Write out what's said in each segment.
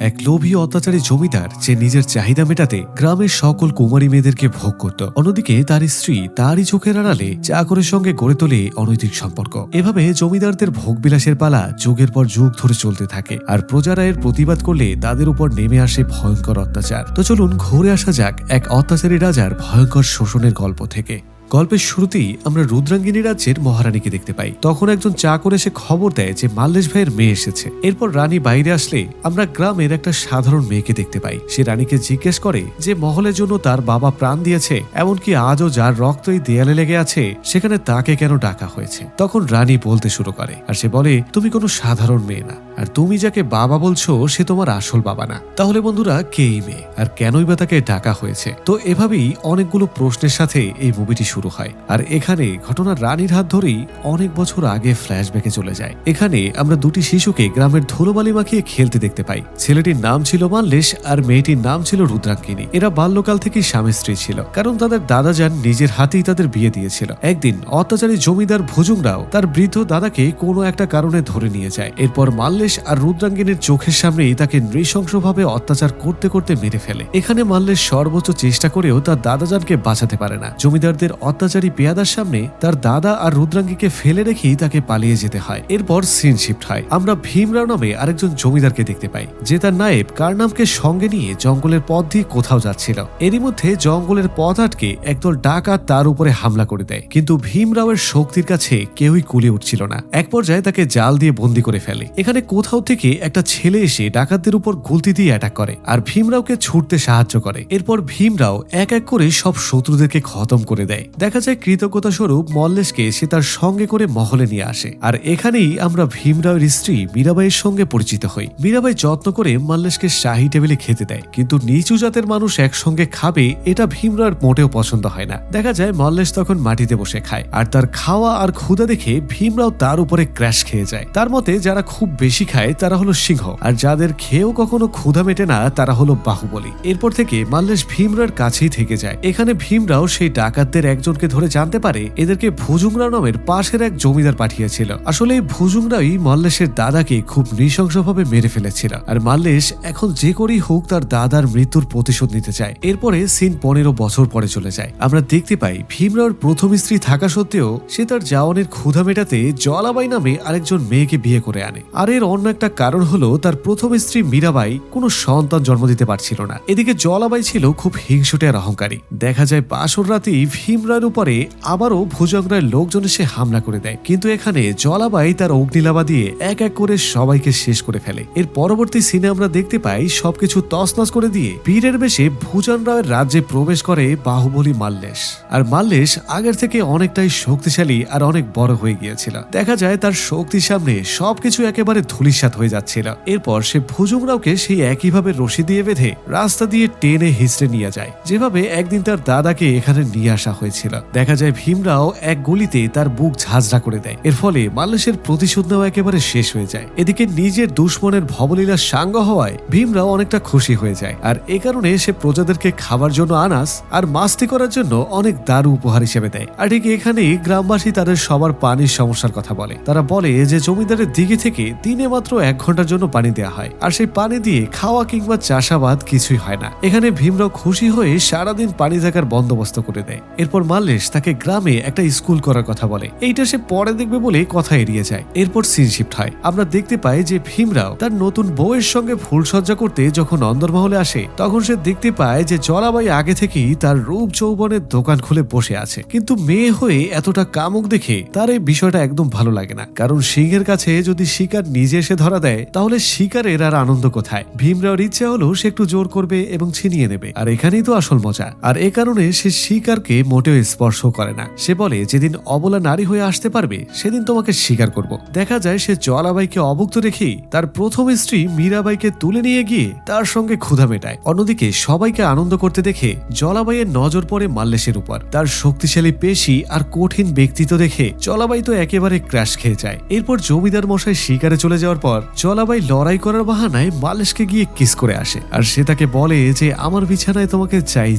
এক লোভী অত্যাচারী জমিদার যে নিজের চাহিদা মেটাতে গ্রামের সকল কুমারী মেয়েদেরকে ভোগ করত। অন্যদিকে তার স্ত্রী তারই চোখের আড়ালে চাকরের সঙ্গে গড়ে তোলে অনৈতিক সম্পর্ক। এভাবে জমিদারদের ভোগবিলাসের পালা যুগের পর যুগ ধরে চলতে থাকে, আর প্রজারা এর প্রতিবাদ করলে তাদের উপর নেমে আসে ভয়ঙ্কর অত্যাচার। তো চলুন ঘুরে আসা যাক এক অত্যাচারী রাজার ভয়ঙ্কর শোষণের গল্প থেকে। গল্পের শুরুতেই আমরা রুদ্রাঙ্গিনী রাজ্যের মহারানীকে দেখতে পাই। তখন একজন চাকর এসে খবর দেয় যে মাল্লেশ ভাইয়ের মেয়ে এসেছে। এরপর রানী বাইরে আসলে আমরা গ্রামের একটা সাধারণ মেয়েকে দেখতে পাই। সে রানীকে জিজ্ঞেস করে যে মহলের জন্য তার বাবা প্রাণ দিয়েছে, এমনকি আজও যার রক্তই দেয়ালে লেগে আছে সেখানে তাকে কেন ডাকা হয়েছে। তখন রানী বলতে শুরু করে, আর সে বলে, তুমি কোনো সাধারণ মেয়ে না, আর তুমি যাকে বাবা বলছো সে তোমার আসল বাবা না। তাহলে বন্ধুরা, কে এই মেয়ে আর কেনই বা তাকে ডাকা হয়েছে? তো এভাবেই অনেকগুলো প্রশ্নের সাথে এই মুভিটি শুরু হয়। আর এখানে ঘটনা রানীর হাত ধরেই অনেক বছর আগে ফ্ল্যাশব্যাকে চলে যায়। এখানে আমরা দুটি শিশুকে গ্রামের ধুলোবালি মাখিয়ে খেলতে দেখতে পাই। ছেলেটির নাম ছিল মাল্লেশ আর মেয়েটির নাম ছিল রুদ্রাঙ্গিনী। এরা বাল্যকাল থেকেই স্বামী স্ত্রী ছিল, কারণ তাদের দাদাজান নিজের হাতেই তাদের বিয়ে দিয়েছিল। একদিন অত্যাচারী জমিদার ভুজুংরাও তার বৃদ্ধ দাদাকে কোনো একটা কারণে ধরে নিয়ে যায়। এরপর মাল্লেশ আর রুদ্রাঙ্গিনীর চোখের সামনেই তাকে নৃশংসভাবে অত্যাচার করতে করতে মেরে ফেলে। এখানে মাল্লেশ সর্বোচ্চ চেষ্টা করেও তার দাদাজানকে বাঁচাতে পারে না। জমিদারদের অত্যাচারী পেয়াদার সামনে তার দাদা আর রুদ্রাঙ্গীকে ফেলে রেখেই তাকে পালিয়ে যেতে হয়। এরপর সিন শিফট হয়। আমরা ভীমরাও নামে আরেকজন জমিদারকে দেখতে পাই, যে তার নায়েব কারনামকে সঙ্গে নিয়ে জঙ্গলের পথ দিয়ে কোথাও যাচ্ছিল। এরই মধ্যে জঙ্গলের পথ আটকে একদল ডাকাত তার উপরে হামলা করে দেয়, কিন্তু ভীমরাওয়ের শক্তির কাছে কেউই কুলিয়ে উঠছিল না। এক পর্যায়ে তাকে জাল দিয়ে বন্দি করে ফেলে। এখানে কোথাও থেকে একটা ছেলে এসে ডাকাতদের উপর গুলতি দিয়ে অ্যাটাক করে আর ভীমরাওকে ছুটতে সাহায্য করে। এরপর ভীমরাও এক এক করে সব শত্রুদেরকে খতম করে দেয়। দেখা যায় কৃতজ্ঞতা স্বরূপ মল্লেশকে সে তার সঙ্গে করে মহলে নিয়ে আসে। আর এখানেই আমরা ভীমরাওয়ের স্ত্রী মীরাবাইয়ের সঙ্গে পরিচিত হই। মীরাবাই যত্ন করে মল্লেশকে শাহী টেবিলে খেতে দেয়, কিন্তু নিচু জাতের মানুষ একসঙ্গে খাবে এটা ভীমরাওয়ের মোটেও পছন্দ হয় না। দেখা যায় মল্লেশ তখন মাটিতে বসে খায়, আর তার খাওয়া আর ক্ষুধা দেখে ভীমরাও তার উপরে ক্র্যাশ খেয়ে যায়। তার মতে যারা খুব বেশি খায় তারা হলো সিংহ, আর যাদের খেয়েও কখনো ক্ষুধা মেটে না তারা হলো বাহুবলী। এরপর থেকে মল্লেশ ভীমরাওয়ের কাছেই থেকে যায়। এখানে ভীমরাও সেই ডাকাতদের একজনকে ধরে জানতে পারে এদেরকে ভুজুংরাও নামের পাশের এক জমিদার পাঠিয়েছিল। আসলে এই ভুজুংরাওই মল্লেশের দাদাকে খুব নৃশংসভাবে মেরে ফেলেছিল, আর মল্লেশ এখন যে করেই হোক তার দাদার মৃত্যুর প্রতিশোধ নিতে চায়। এরপরে সিন 15 বছর পরে চলে যায়। আমরা দেখতে পাই ভীমরাওর প্রথম স্ত্রী থাকা সত্ত্বেও সে তার জাওয়ানের ক্ষুধা মেটাতে জলাবাই নামে আরেকজন মেয়েকে বিয়ে করে আনে। আর এর অন্য একটা কারণ হলো তার প্রথম স্ত্রী মীরাবাই কোনো সন্তান জন্ম দিতে পারছিল না। এদিকে জলাবাই ছিল খুব হিংসুটে আর অহংকারী। দেখা যায় বাসর রাতেই ভীমরাওয়ের উপরে আবারও ভুজংরাওয়ের লোকজন এসে হামলা করে দেয়, কিন্তু এখানে জলাবাই তার অগ্নিলাভা দিয়ে এক এক করে সবাইকে শেষ করে ফেলে। এর পরবর্তী সিনে আমরা দেখতে পাই সবকিছু তছনছ করে দিয়ে বীরের বেশে ভুজংরাওয়ের রাজ্যে প্রবেশ করে বাহুবলী মাল্লেশ। আর মাল্লেশ আগের থেকে অনেকটাই শক্তিশালী আর অনেক বড় হয়ে গিয়েছিল। দেখা যায় তার শক্তির সামনে সবকিছু একেবারে ধূলিসাৎ হয়ে যাচ্ছিল। এরপর সে ভুজংরাওকে সেই একইভাবে রশি দিয়ে বেঁধে রাস্তা দিয়ে টেনে হিঁচড়ে নিয়ে যায়, যেভাবে একদিন তার দাদাকে এখানে নিয়ে আসা হয়েছিল। দেখা যায় ভীমরাও এক গুলিতে তার বুক ঝাঁঝরা করে দেয়। এর ফলে মাল্লেশের প্রতিশোধ নেওয়া একেবারে শেষ হয়ে যায়। এদিকে নিজের দুশ্মনের ভবলীলা সাঙ্গ হওয়ায় ভীমরাও অনেকটা খুশি হয়ে যায়, আর এ কারণে সে প্রজাদেরকে খাবার জন্য আনাস আর মাস্তি করার জন্য অনেক দারু উপহার হিসেবে দেয়। আর ঠিক এখানেই গ্রামবাসী তাদের সবার পানির সমস্যার কথা বলে। তারা বলে যে জমিদারের দিকে থেকে দিনে মাত্র 1 ঘন্টার জন্য পানি দেওয়া হয়, আর সেই পানি দিয়ে খাওয়া কিংবা চাষাবাদ কিছুই হয় না। এখানে ভীমরাও খুশি হয়ে সারাদিন পানি থাকার বন্দোবস্ত করে দেয়। এরপর মাল্লেশ তাকে গ্রামে একটা স্কুল করার কথা বলে। এইটা সে পরে দেখবে বলে কথা এড়িয়ে যায়। এরপর সিন শিফট হয়। আমরা দেখতে পাই যে ভীমরাও তার নতুন বউয়ের সঙ্গে ফুলসজ্জা করতে যখন অন্দরমহলে আসে, তখন সে দেখতে পায় যে জলাবাই আগে থেকেই তার রূপ যৌবনের দোকান খুলে বসে আছে। কিন্তু মেয়ে হয়ে এতটা কামুক দেখে তার এই বিষয়টা একদম ভালো লাগে না, কারণ সিংহের কাছে যদি শিকার নিজে এসে ধরা দেয় তাহলে শিকারের আর আনন্দ কোথায়। ভীমরাওর ইচ্ছা হলো সে একটু জোর করবে এবং ছিনিয়ে নেবে, আর এখানেই তো আসল মজা। আর এ কারণে সে শিকারকে মোটেও স্পর্শ করে না। সে বলে যেদিন অবলা নারী হয়ে আসতে পারবে সেদিন তোমাকে শিকার করব। দেখা যায় সে জলাবাইকে অভুক্ত রেখেই তার প্রথম স্ত্রী মীরাবাইকে তুলে নিয়ে গিয়ে তার সঙ্গে ক্ষুধা মেটায়। অন্যদিকে সবাইকে আনন্দ করতে দেখে জলাবাইয়ের নজর পড়ে মাল্লেশের উপর। তার শক্তিশালী পেশি আর কঠিন ব্যক্তিত্ব দেখে জলাবাই তো একেবারে ক্র্যাশ খেয়ে যায়। এরপর জমিদার মশাই শিকারে চলে যাওয়ার পর জলাবাই লড়াই করার বাহানায় মালেশকে গিয়ে কিস করে আসে, আর সে তাকে বলে যে আমার বিছানায় তোমাকে চাই।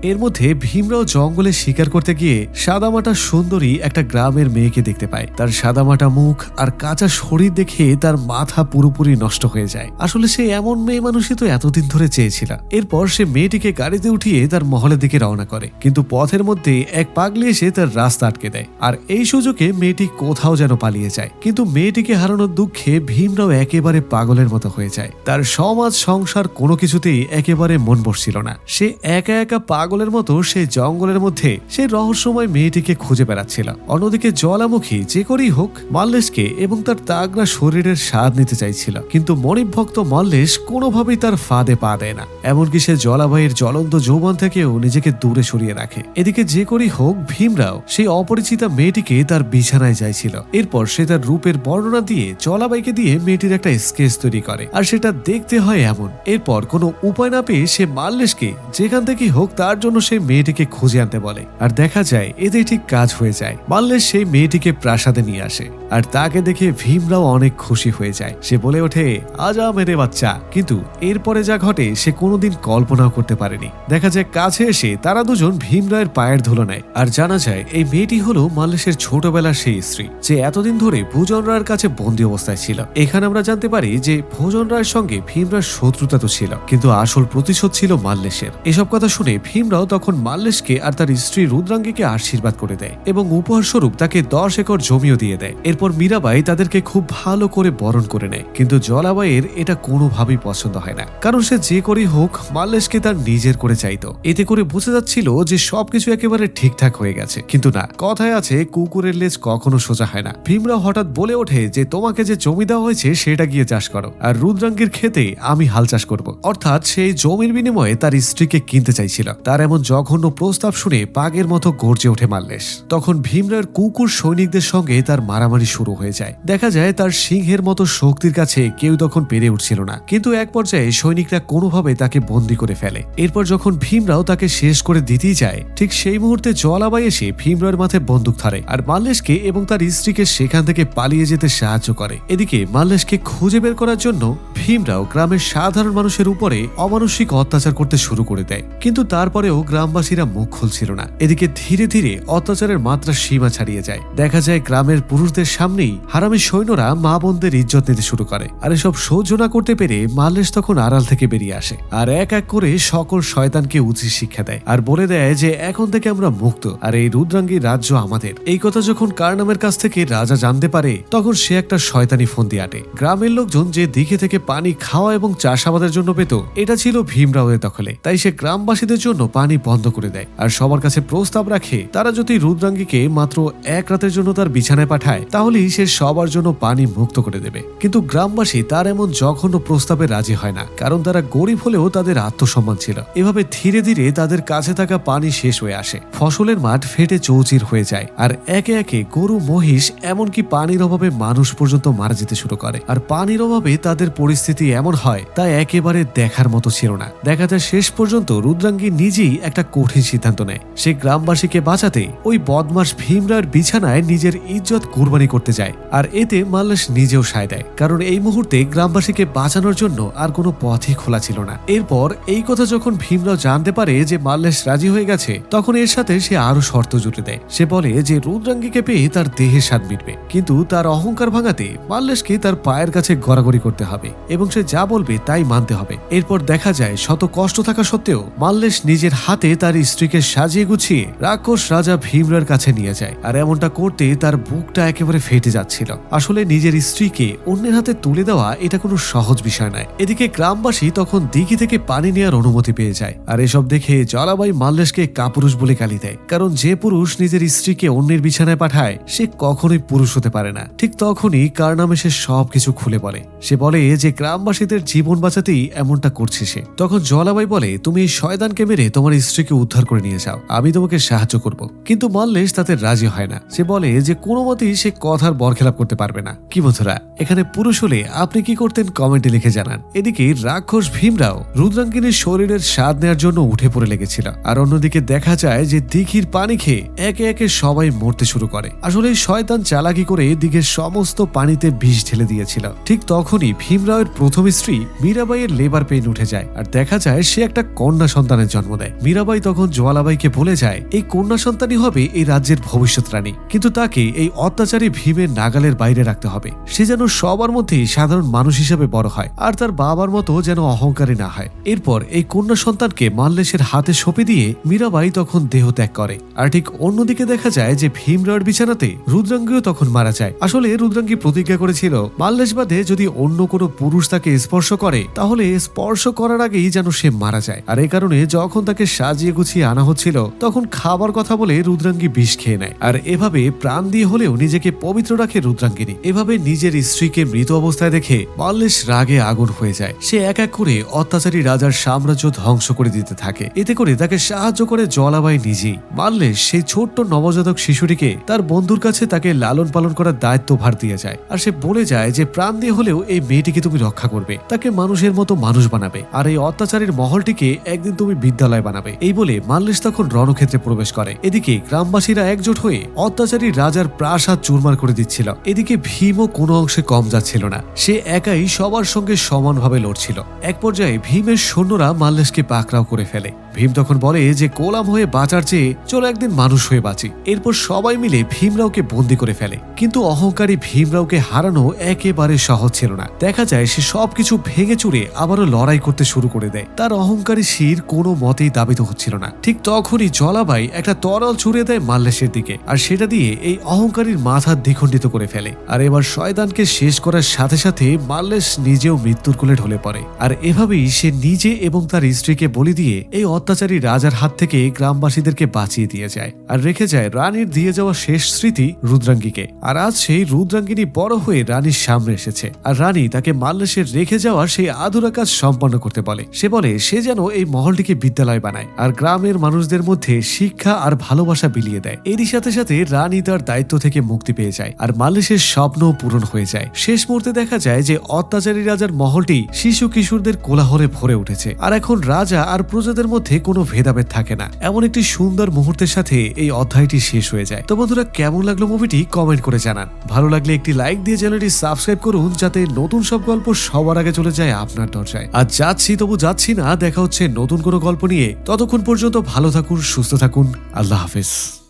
এর মধ্যে ভীমরাও জঙ্গলে শিকার করতে গিয়ে সাদামাটা সুন্দরী একটা গ্রামের মেয়েকে দেখতে পায়। তার সাদামাটা মুখ আর কাঁচা শরীর দেখে তার মাথা পুরোপুরি নষ্ট হয়ে যায়। আসলে সে এমন মেয়ে মানুষই তো এতদিন ধরে চেয়েছিল। এরপর সে মেয়েটিকে গাড়িতে উঠিয়ে তার মহলের দিকে রওনা করে, কিন্তু পথের মধ্যে এক পাগলি এসে তার রাস্তা আটকে দেয়, আর এই সুযোগে মেয়েটি কোথাও যেন পালিয়ে যায়। কিন্তু মেয়েটিকে হারানোর দুঃখে ভীমরাও একেবারে পাগলের মতো হয়ে যায়। তার সমাজ সংসার কোনো কিছুতেই একেবারে মন বসছিল না। সে একা একা পাগলের মতো সেই জঙ্গলের মধ্যে সেই রহস্যময় মেয়েটিকে খুঁজে বেড়াচ্ছিল। অন্যদিকে জ্বালামুখী যে করেই হোক মাল্লেশকে এবং তার তাগড়া শরীরের স্বাদ নিতে চাইছিল, কিন্তু মণিভক্ত মাল্লেশ কোনোভাবেই তার ফাঁদে পা দেয় না। এমনকি সে জলাবাইয়ের জ্বলন্ত যৌবন থেকেও নিজেকে দূরে সরিয়ে রাখে। এদিকে যে করেই হোক ভীমরাও সেই অপরিচিতা মেয়েটিকে তার বিছানায় যাইছিল। এরপর সে তার রূপের বর্ণনা দিয়ে জলাবাইকে দিয়ে মেয়েটির একটা স্কেচ তৈরি করে, আর সেটা দেখতে হয় এমন। এরপর কোনো উপায় না পেয়ে সে মাল্লেশকে যেখান থেকেই হোক তার জন্য সেই মেয়েটিকে খুঁজে আনতে বলে, আর দেখা যায় এতে ঠিক কাজ হয়ে যায়। মাল্লেশ সেই মেয়েটিকে প্রাসাদে নিয়ে আসে, আর তাকে দেখে ভীমরাও অনেক খুশি হয়ে যায়। সে বলে ওঠে আজা মেরে বাচ্চা, কিন্তু এরপরে যা ঘটে সে কোনোদিন কল্পনাও করতে পারেনি। দেখা যায় কাছে এসে তারা দুজন ভীমরায়ের পায়ের ধুলো নেয়, আর জানা যায় এই মেয়েটি হলো মাল্লেশের ছোটবেলার সেই স্ত্রী, যে এতদিন ধরে ভোজন রায়ের কাছে বন্দী অবস্থায় ছিল। এখানে আমরা জানতে পারি যে ভোজন রায়ের সঙ্গে ভীমরার শত্রুতা তো ছিল, কিন্তু আসল প্রতিশোধ ছিল মাল্লেশের। এসব কথা শুনে ভীমরাও তখন মাল্লেশকে আর তার স্ত্রী রুদ্রাঙ্গীকে আশীর্বাদ করে দেয় এবং উপহার স্বরূপ তাকে 10 একর জমিও দিয়ে দেয়। এরপর মীরাবাই তাদেরকে খুব ভালো করে বরণ করে নেয়, কিন্তু জলাবাইয়ের এটা কোনোভাবেই পছন্দ হয় না, কারণ সে যে করেই হোক মাল্লেশকে তার নিজের করে চাইতো। এতে করে বোঝা যাচ্ছিল যে সবকিছু একেবারে ঠিকঠাক হয়ে গেছে, কিন্তু না, কথায় আছে কুকুরের লেজ কখনো সোজা হয় না। ভীমরাও হঠাৎ বলে ওঠে যে তোমাকে যে জমি দেওয়া হয়েছে সেটা গিয়ে চাষ করো, আর রুদ্রাঙ্গীর ক্ষেতে আমি হাল চাষ করব। অর্থাৎ সেই জমির বিনিময়ে তার স্ত্রীকে কিনতে চাইছিল। তার এমন জঘন্য প্রস্তাব শুনে পাগের মতো গর্জে ওঠে মাল্লেশ। তখন ভীমরায়ের কুকুর সৈনিকদের সঙ্গে তার মারামারি শুরু হয়ে যায়। দেখা যায় তার সিংহের মতো শক্তির কাছে কেউ তখন পেরে উঠছিল না, কিন্তু এক পর্যায়ে সৈনিকরা কোনোভাবে তাকে বন্দী করে ফেলে। এরপর যখন ভীমরাও তাকে শেষ করে দিতেই যায়, ঠিক সেই মুহূর্তে জলাবাই এসে ভীমরায়ের মাথায় বন্দুক ধরে, আর মাল্লেশকে এবং তার স্ত্রীকে সেখান থেকে পালিয়ে যেতে সাহায্য করে। এদিকে মাল্লেশকে খুঁজে বের করার জন্য ভীমরাও গ্রামের সাধারণ মানুষের উপরে অমানসিক অত্যাচার করতে শুরু করে দেয়, কিন্তু তারপরেও গ্রামবাসীরা মুখ খুলছিল না। এদিকে ধীরে ধীরে অত্যাচারের মাত্রা সীমা ছাড়িয়ে যায়। দেখা যায় গ্রামের পুরুষদের সামনেই হারামি সৈন্যরা মা বোনদের ইজ্জত নিতে শুরু করে, আর এসব সহ্য না করতে পেরে মাল্লেশ তখন আড়াল থেকে বেরিয়ে আসে, আর এক এক করে সকল শয়তানকে উচিত শিক্ষা দেয়, আর বলে দেয় যে এখন থেকে আমরা মুক্ত, আর এই রুদ্রাঙ্গীর রাজ্য আমাদের। এই কথা যখন কারনামের কাছ থেকে রাজা জানতে পারে, তখন সে একটা শয়তানি ফন্দি আটে। গ্রামের লোকজন যে দিকে থেকে পানি খাওয়া এবং চাষাবাদের জন্য পেত, এটা ছিল ভীমরাওয়ের দখলে। তাই সে গ্রামবাসীদের জন্য পানি বন্ধ করে দেয়, আর সবার কাছে প্রস্তাব রাখে তারা যদি রুদ্রাঙ্গীকে মাত্র এক রাতের জন্য তার বিছানায় পাঠায়, তাহলেই সে সবার জন্য পানি মুক্ত করে দেবে। কিন্তু গ্রামবাসী তার এমন জঘন্য প্রস্তাবে রাজি হয় না, কারণ তারা গরিব হলেও তাদের আত্মসম্মান ছিল। এভাবে ধীরে ধীরে তাদের কাছে থাকা পানি শেষ হয়ে আসে, ফসলের মাঠ ফেটে চৌচির হয়ে যায়, আর একে একে গরু মহিষ এমনকি পানির অভাবে মানুষ পর্যন্ত মারা যেতে শুরু করে। আর পানির অভাবে তাদের পরিস্থিতি এমন হয় তা একেবারে দেখার মতো ছিল না। দেখা যায় শেষ পর্যন্ত রুদ্রাঙ্গী নিজেই একটা কঠিন সিদ্ধান্ত নেয়। সে গ্রামবাসীকে বাঁচাতে ওই বদমাস ভীমরায়ের বিছানায় নিজের ইজ্জত কুরবানি করতে যায়, আর এতে মাল্লেশ নিজেও সায় দেয়, কারণ এই মুহূর্তে গ্রামবাসীকে বাঁচানোর জন্য আর কোনো পথই খোলা ছিল না। এরপর এই কথা যখন ভীমরাও জানতে পারে যে মাল্লেশ রাজি হয়ে গেছে, তখন এর সাথে সে আরো শর্ত জুটে দেয়। সে বলে যে রুদ্রাঙ্গীকে পেয়ে তার দেহের স্বাদ মিটবে, কিন্তু তার অহংকার ভাঙাতে মাল্লেশকে তার পায়ের কাছে গড়াগড়ি করতে হবে এবং সে যা বলবে তাই মানতে হবে। এরপর দেখা যায় শত কষ্ট থাকা সত্ত্বেও মাল্লেশ নিজের হাতে তার স্ত্রীকে সাজিয়ে গুছিয়ে রাক্ষস রাজা ভীমরায়ের কাছে নিয়ে যায়, আর এমনটা করতে তার বুকটা একেবারে ফেটে যাচ্ছিল। আসলে নিজের স্ত্রীকে অন্যের হাতে তুলে দেওয়া এটা কোনো সহজ বিষয় নয়। এদিকে গ্রামবাসী তখন দিঘি থেকে পানি নেওয়ার অনুমতি পেয়ে যায়, আর এসব দেখে জলাবাই মাল্লেশকে কাপুরুষ বলে গালি দেয়, কারণ যে পুরুষ নিজের স্ত্রীকে অন্যের বিছানায় পাঠায় সে কখনোই পুরুষ হতে পারে না। ঠিক তখনই কারনামে সে সবকিছু খুলে বলে। সে বলে যে গ্রামবাসীদের জীবন বাঁচাতেই এমনটা করছে সে। তখন জলাবাই বলে তুমি এই শয়তানকে মেরে তোমার স্ত্রীকে উদ্ধার করে নিয়ে যাও, আমি তোমাকে সাহায্য করব। কিন্তু মাল্লেশ তাতে রাজি হয় না। সে বলে যে কোনো মতেই সে কথার বরখেলাপ করতে পারবে না। কি বন্ধুরা, এখানে পুরুষ হলে আপনি কি করতেন কমেন্টে লিখে জানান। এদিকে রাক্ষস ভীমরাও রুদ্রাঙ্গিনীর শরীরের স্বাদ নেওয়ার জন্য উঠে পড়ে লেগেছিল, আর অন্যদিকে দেখা যায় যে দিঘির পানি খেয়ে একে একে সবাই মরতে শুরু করে। আসলে শয়তান চালাকি করে দিঘের সমস্ত পানিতে বিষ ঢেলে ঢেলে দিয়েছিল। ঠিক তখনই ভীমরাওয়ের প্রথম স্ত্রী মীরাবাইয়ের লেবার পেইন উঠে যায় আর দেখা যায় সে একটা কন্যা সন্তানের জন্ম দেয়। মীরাবাই তখন জ্বালাবাইকে বলে যায় এই কন্যা সন্তানই হবে এই রাজ্যের ভবিষ্যৎ রানী, কিন্তু তাকে এই অত্যাচারী ভীমের নাগালের বাইরে রাখতে হবে। সে যেন সবার মধ্যেই সাধারণ মানুষ হিসেবে বড় হয় আর তার বাবার মতো যেন অহংকারী না হয়। এরপর এই কন্যা সন্তানকে মাল্লেশের হাতে সঁপে দিয়ে মীরাবাই তখন দেহ ত্যাগ করে। আর ঠিক অন্যদিকে দেখা যায় যে ভীমরাওয়ের বিছানাতে রুদ্রাঙ্গীও তখন মারা যায়। আসলে রুদ্রাঙ্গী প্রতিজ্ঞা করেছিল মাল্লেশ বাদে যদি অন্য কোনো পুরুষ তাকে স্পর্শ করে তাহলে স্পর্শ করার আগেই যেন সে মারা যায়। আর এই কারণে যখন তাকে সাজিয়ে গুছিয়ে আনা হচ্ছিল তখন খাবার কথা বলে রুদ্রাঙ্গী বিষ খেয়ে নেয়। আর এভাবে প্রাণ দিয়ে হলেও নিজেকে পবিত্র রাখে রুদ্রাঙ্গিনী। এভাবে নিজের স্ত্রীকে মৃত অবস্থায় দেখে মাল্লেশ রাগে আগুন হয়ে যায়। সে এক এক করে অত্যাচারী রাজার সাম্রাজ্য ধ্বংস করে দিতে থাকে। এতে করে তাকে সাহায্য করে জ্বালাবাই নিজেই। মাল্লেশ সেই ছোট্ট নবজাতক শিশুটিকে তার বন্ধুর কাছে তাকে লালন পালন করার দায়িত্ব ভার দিয়ে যায়। আর সে বলে যায় যে প্রাণ দিয়ে হলেও এই মেয়েটিকে তুমি রক্ষা করবে, তাকে মানুষের মতো মানুষ বানাবে, আর এই অত্যাচারীর মহলটিকে একদিন তুমি বিদ্যালয় বানাবে। এই বলে মাল্লেশ তখন রণক্ষেত্রে প্রবেশ করে। এদিকে গ্রামবাসীরা একজোট হয়ে অত্যাচারী রাজার প্রাসাদ চুরমার করে দিচ্ছিল। এদিকে ভীমও কোনো অংশে কম যাচ্ছিল না, সে একাই সবার সঙ্গে সমানভাবে লড়ছিল। এক পর্যায়ে ভীমের সৈন্যরা মাল্লেশকে পাকড়াও করে ফেলে। ভীম তখন বলে যে গোলাম হয়ে বাঁচার চেয়ে চলো একদিন মানুষ হয়ে বাঁচি। এরপর সবাই মিলে ভীমরাওকে বন্দী করে ফেলে। কিন্তু অহংকারী ভীমরাওকে হারানো একেবারে সহজ ছিল না। দেখা যায় সে সবকিছু ভেঙে চুরে আবারও লড়াই করতে শুরু করে দেয়। তার অহংকারী শির কোনো মতেই দাবিত হচ্ছিল না। ঠিক তখনই জলাবাই একটা তরল ছুড়ে দেয় মাল্লেশের দিকে, আর সেটা দিয়ে এই অহংকারীর মাথা দ্বিখণ্ডিত করে ফেলে। আর এবার শয়তানকে শেষ করার সাথে সাথে মাল্লেশ নিজেও মৃত্যুর কোলে ঢলে পড়ে। আর এভাবেই সে নিজে এবং তার স্ত্রীকে বলি দিয়ে এই অত্যাচারী রাজার হাত থেকে গ্রামবাসীদেরকে বাঁচিয়ে দিয়ে যায় আর রেখে যায় রানীর দিয়ে যাওয়া শেষ স্মৃতি রুদ্রাঙ্গীকে। আর আজ সেই রুদ্রাঙ্গিনী বড় হয়ে রানীর সামনে এসেছে, আর রানী তাকে মাল্লেশের রেখে যাওয়া সেই আধুরা কাজ সম্পন্ন করতে বলে। সে বলে সে যেন এই মহলটিকে বিদ্যালয় বানায় আর গ্রামের মানুষদের মধ্যে শিক্ষা আর ভালোবাসা বিলিয়ে দেয়। এরই সাথে সাথে রানী তার দায়িত্ব থেকে মুক্তি পেয়ে যায় আর মাল্লেশের স্বপ্ন পূরণ হয়ে যায়। শেষ মুহূর্তে দেখা যায় যে অত্যাচারী রাজার মহলটি শিশু কিশোরদের কোলাহলে ভরে উঠেছে, আর এখন রাজা আর প্রজাদের মধ্যে কোনো ভেদাভেদ থাকে না। এমন একটি সুন্দর মুহূর্তের সাথে এই অধ্যায়টি শেষ হয়ে যায়। তো বন্ধুরা, কেমন লাগলো মুভিটি কমেন্ট করে জানান। ভালো লাগলে একটি লাইক দিয়ে চ্যানেলটি সাবস্ক্রাইব করুন যাতে নতুন সব গল্প সবার আগে চলে যায় আপনার দরজায়। আর যাচ্ছি তবু যাচ্ছি না, দেখা হচ্ছে নতুন কোনো গল্প নিয়ে। ততক্ষণ পর্যন্ত ভালো থাকুন, সুস্থ থাকুন, আল্লাহ হাফেজ।